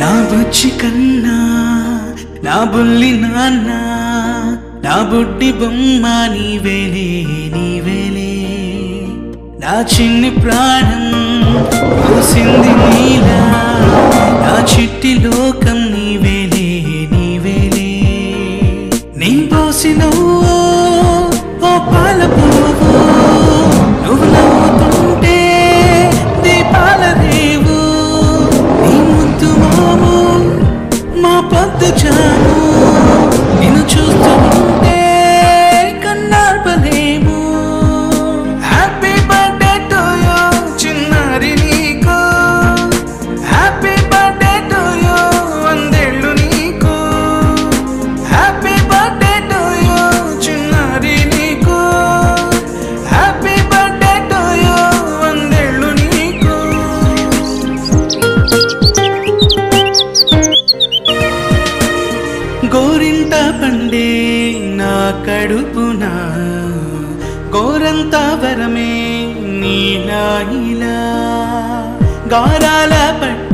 నా బుజ్జి కన్నా నా బుల్లి నాన్న నా బుడ్డి బొమ్మ నీవేలే నీవేలే నా చిన్ని ప్రాణం పోసింది నీలా నా చిట్టి లోకం నీవేలే నీవేలే నీ పోసినవో ఓ పాల పువ్వు నువ్వు నవ్వుతుంటే దీపాల రేవు నీ ముద్దు మాము మా పొద్దు జాము నిన్ను చూస్తూ ఉంటే కన్నార్పలేము హ్యాపీ బర్త్డే టు యూ చిన్నారి నీకు హ్యాపీ బర్త్డే టు యూ వందేళ్ళు నీకు హ్యాపీ బర్త్డే టు యూ చిన్నారి నీకు హ్యాపీ బర్త్డే టు యూ వందేళ్ళు నీకు గోరింట పండే నా కడుపున గోరంత వరమే నీలా ఇలా గారాల పట్టు